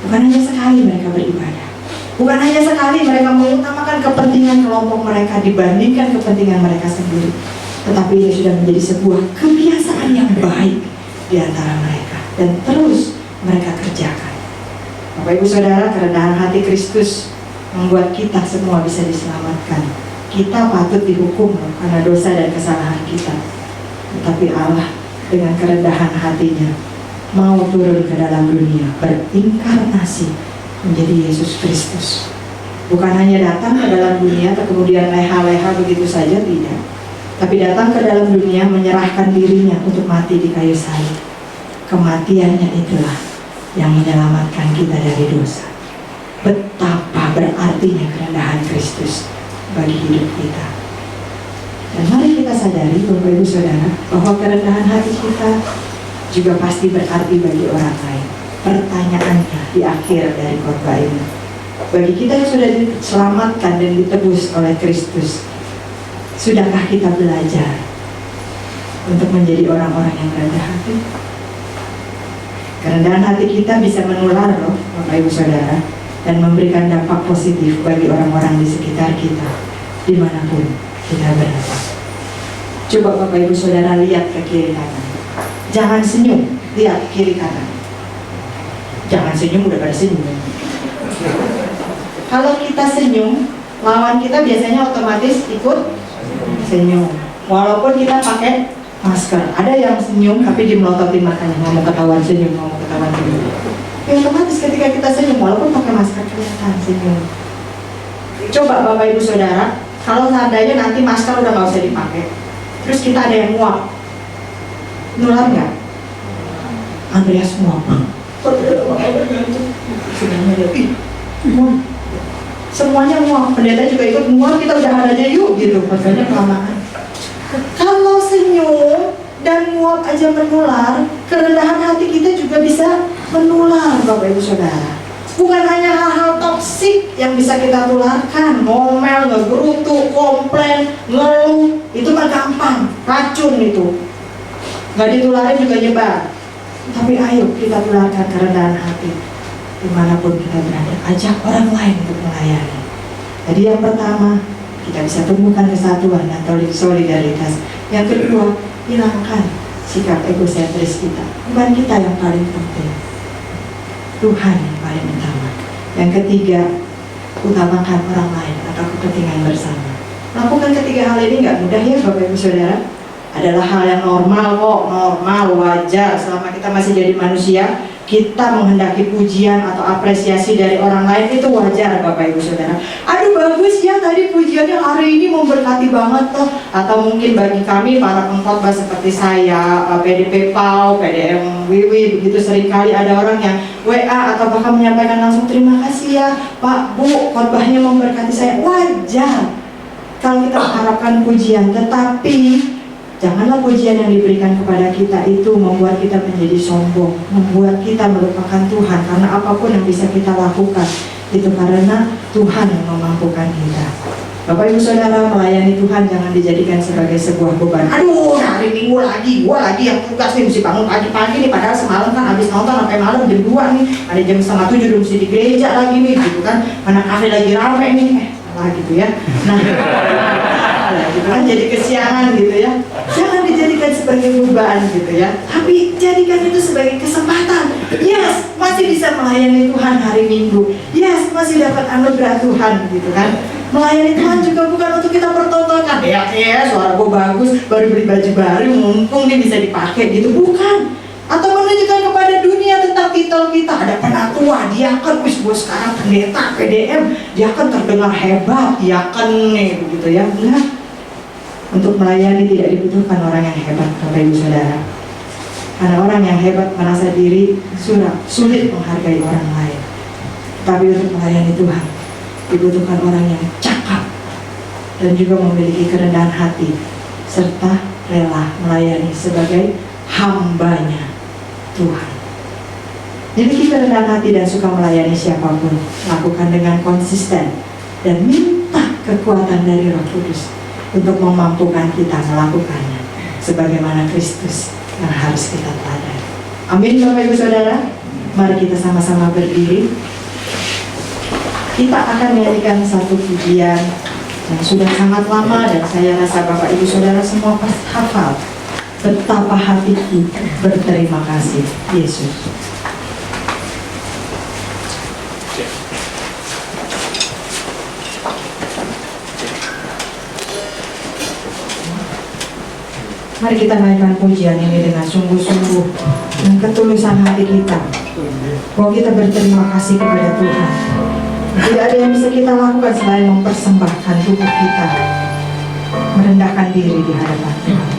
Bukan hanya sekali mereka beribadah. Bukan hanya sekali mereka mengutamakan kepentingan kelompok mereka dibandingkan kepentingan mereka sendiri. Tetapi ini sudah menjadi sebuah kebiasaan yang baik di antara mereka, dan terus mereka kerjakan. Bapak Ibu Saudara, kerendahan hati Kristus membuat kita semua bisa diselamatkan. Kita patut dihukum karena dosa dan kesalahan kita. Tetapi Allah dengan kerendahan hatinya mau turun ke dalam dunia, berinkarnasi menjadi Yesus Kristus. Bukan hanya datang ke dalam dunia kemudian leha-leha begitu saja, tidak. Tapi datang ke dalam dunia menyerahkan dirinya untuk mati di kayu salib. Kematiannya itulah yang menyelamatkan kita dari dosa. Betapa berartinya kerendahan Kristus bagi hidup kita. Dan mari kita sadari Bapak Ibu Saudara, bahwa kerendahan hati kita juga pasti berarti bagi orang lain. Pertanyaannya di akhir dari khotbah ini, bagi kita yang sudah diselamatkan dan ditebus oleh Kristus, sudahkah kita belajar untuk menjadi orang-orang yang rendah hati? Kerendahan hati kita bisa menular loh Bapak Ibu Saudara, dan memberikan dampak positif bagi orang-orang di sekitar kita, dimanapun kita berada. Coba Bapak Ibu Saudara lihat ke kiri kanan. Jangan senyum, lihat kiri kanan. Jangan senyum, udah pada senyum. Kalau kita senyum, lawan kita biasanya otomatis ikut senyum. Walaupun kita pakai masker. Ada yang senyum tapi dimelototin matanya, nggak mau ketahuan senyum, nggak mau ketahuan senyum. Ya otomatis ketika kita senyum, walaupun pakai masker kelihatan senyum. Coba Bapak Ibu Saudara, kalau seandainya nanti masker udah nggak usah dipakai, terus kita ada yang nguap, nular nggak? Andreas nguap. Semuanya nguap, pendeta juga ikut nguap, kita udah aja yuk gitu, makanya kelamaan. Kalau senyum dan nguap aja menular, kerendahan hati kita juga bisa menular Bapak Ibu Saudara. Bukan hanya hal-hal toksik yang bisa kita tularkan, ngomel, ngegerutu, komplain, ngeluh, itu mah gampang, racun itu. nggak ditularin juga nyebar. Tapi ayo kita tularkan kerendahan hati dimanapun kita berada. Ajak orang lain untuk melayani. Jadi yang pertama, kita bisa tumbuhkan kesatuan dan solidaritas. Yang kedua, hilangkan sikap egosentris kita. Bukan kita yang paling penting, Tuhan yang paling utama. Yang ketiga, utamakan orang lain atau kepentingan bersama. Melakukan ketiga hal ini nggak mudah ya Bapak Ibu Saudara. Adalah hal yang normal kok, normal, wajar. Selama kita masih jadi manusia, kita menghendaki pujian atau apresiasi dari orang lain, itu wajar Bapak Ibu Saudara. Aduh bagus ya tadi pujiannya hari ini memberkati banget toh. Atau mungkin bagi kami para pengkhotbah seperti saya, PDP PAU, PDM Wiwi, begitu seringkali ada orang yang WA atau bahkan menyampaikan langsung, terima kasih ya Pak, Bu, khotbahnya memberkati saya. Wajar kalau kita mengharapkan pujian, tetapi janganlah pujian yang diberikan kepada kita itu membuat kita menjadi sombong, membuat kita melupakan Tuhan. Karena apapun yang bisa kita lakukan itu karena Tuhan yang memampukan kita. Bapak Ibu Saudara, melayani Tuhan jangan dijadikan sebagai sebuah beban. Aduh, hari Minggu lagi, gua lagi yang tugas nih, mesti bangun pagi-pagi nih. Padahal semalam kan habis nonton sampai malam jam 2 nih. Ada jam 6:30 udah mesti di gereja lagi nih, gitu kan. Mana kafe lagi rame nih, salah gitu ya. Nah, gitu kan jadi kesiangan gitu ya. Jangan dijadikan sebagai beban gitu ya, tapi jadikan itu sebagai kesempatan. Yes, masih bisa melayani Tuhan hari Minggu. Yes, masih dapat anugerah Tuhan gitu kan. Melayani Tuhan juga bukan untuk kita pertontonkan. Ya, suara gue bagus, baru beli baju baru, mumpung nih bisa dipakai gitu. Bukan. Atau menunjukkan kepada dunia tentang titel kita. Ada penatua, diakon, wis gue sekarang pendeta, PDM, diakon terdengar hebat, diakon nih begitu ya. Enggak. Untuk melayani tidak dibutuhkan orang yang hebat, Bapak Ibu Saudara. Karena orang yang hebat merasa diri sulit menghargai orang lain. Tapi untuk melayani Tuhan dibutuhkan orang yang cakap dan juga memiliki kerendahan hati serta rela melayani sebagai hambanya Tuhan. Miliki kerendahan hati dan suka melayani siapapun. Lakukan dengan konsisten dan minta kekuatan dari Roh Kudus untuk memampukan kita melakukannya sebagaimana Kristus yang harus kita teladani. Amin Bapak Ibu Saudara. Mari kita sama-sama berdiri. Kita akan menyanyikan satu pujian yang sudah sangat lama dan saya rasa Bapak Ibu Saudara semua pasti hafal. Betapa hatiku berterima kasih Yesus. Mari kita naikkan pujian ini dengan sungguh-sungguh dan ketulusan hati kita, bahwa kita berterima kasih kepada Tuhan. Tidak ada yang bisa kita lakukan selain mempersembahkan tubuh kita, merendahkan diri di hadapan Tuhan.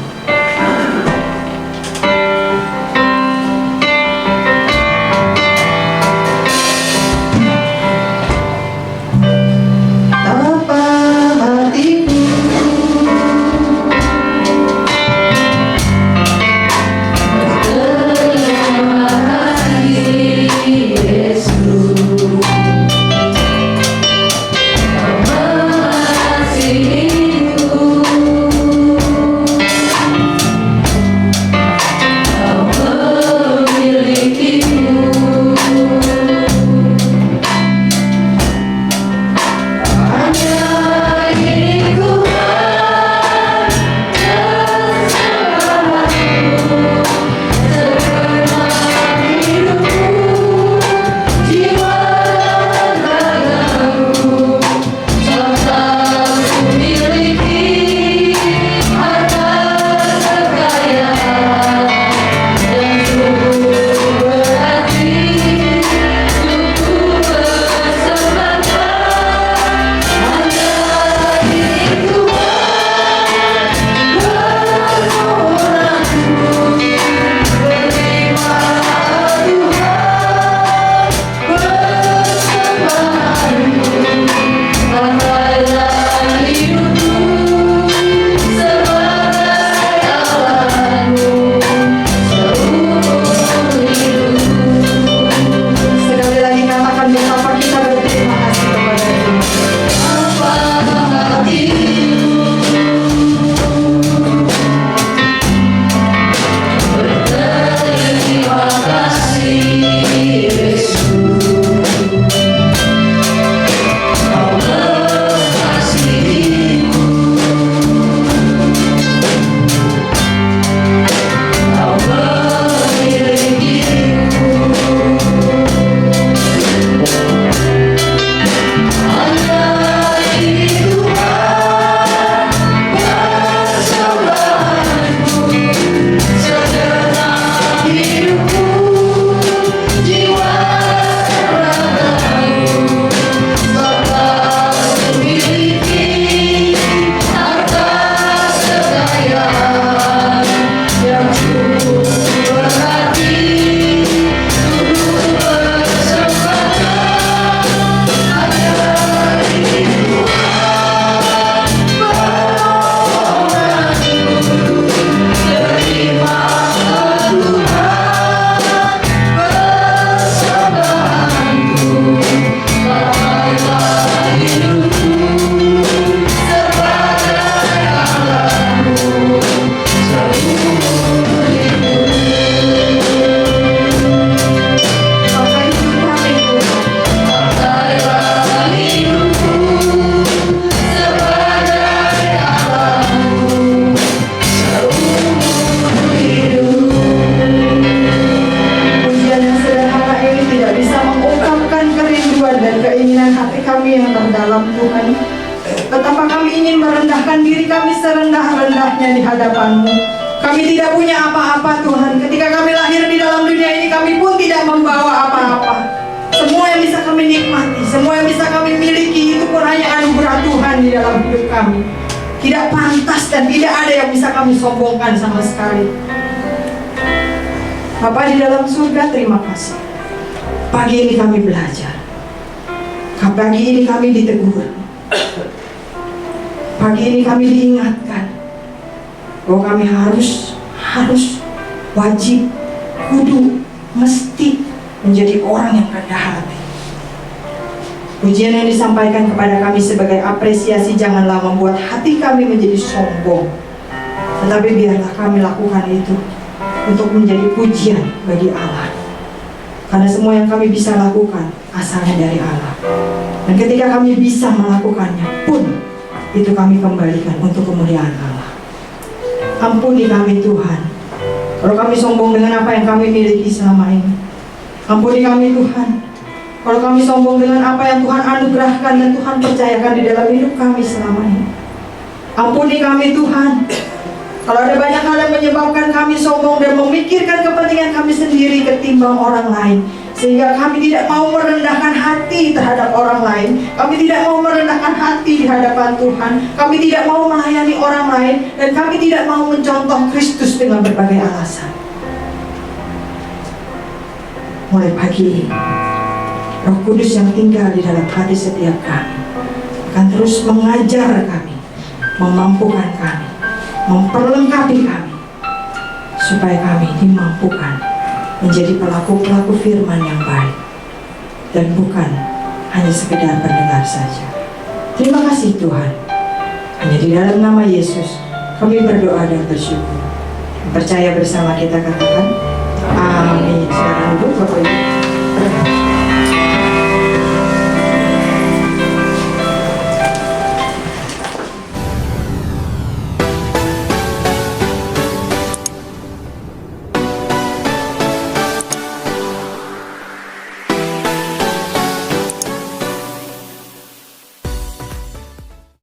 kami yang terdalam Tuhan. Betapa kami ingin merendahkan diri kami serendah-rendahnya di hadapan-Mu. Kami tidak punya apa-apa Tuhan. Ketika kami lahir di dalam dunia ini, kami pun tidak membawa apa-apa. Semua yang bisa kami nikmati, semua yang bisa kami miliki, itu pun hanya anugerah Tuhan di dalam hidup kami. Tidak pantas dan tidak ada yang bisa kami sombongkan sama sekali. Bapa di dalam surga, terima kasih. Pagi ini kami belajar. Pagi ini kami ditegur. Pagi ini kami diingatkan bahwa kami harus wajib, kudu, mesti menjadi orang yang rendah hati. Pujian yang disampaikan kepada kami sebagai apresiasi janganlah membuat hati kami menjadi sombong, tetapi biarlah kami lakukan itu untuk menjadi pujian bagi Allah. Karena semua yang kami bisa lakukan asalnya dari Allah. Dan ketika kami bisa melakukannya pun, itu kami kembalikan untuk kemuliaan Allah. Ampuni kami Tuhan, kalau kami sombong dengan apa yang kami miliki selama ini. Ampuni kami Tuhan, kalau kami sombong dengan apa yang Tuhan anugerahkan dan Tuhan percayakan di dalam hidup kami selama ini. Ampuni kami Tuhan, kalau ada banyak hal yang menyebabkan kami sombong dan memikirkan kepentingan kami sendiri ketimbang orang lain, sehingga kami tidak mau merendahkan hati terhadap orang lain. Kami tidak mau merendahkan hati di hadapan Tuhan. Kami tidak mau melayani orang lain, dan kami tidak mau mencontoh Kristus dengan berbagai alasan. Mulai pagi ini, Roh Kudus yang tinggal di dalam hati setiap kami akan terus mengajar kami, memampukan kami, memperlengkapi kami, supaya kami dimampukan menjadi pelaku-pelaku firman yang baik dan bukan hanya sekedar pendengar saja. Terima kasih Tuhan. Hanya di dalam nama Yesus kami berdoa dan bersyukur. Percaya bersama kita katakan amin. Sekarang duduk Bapak Ibu.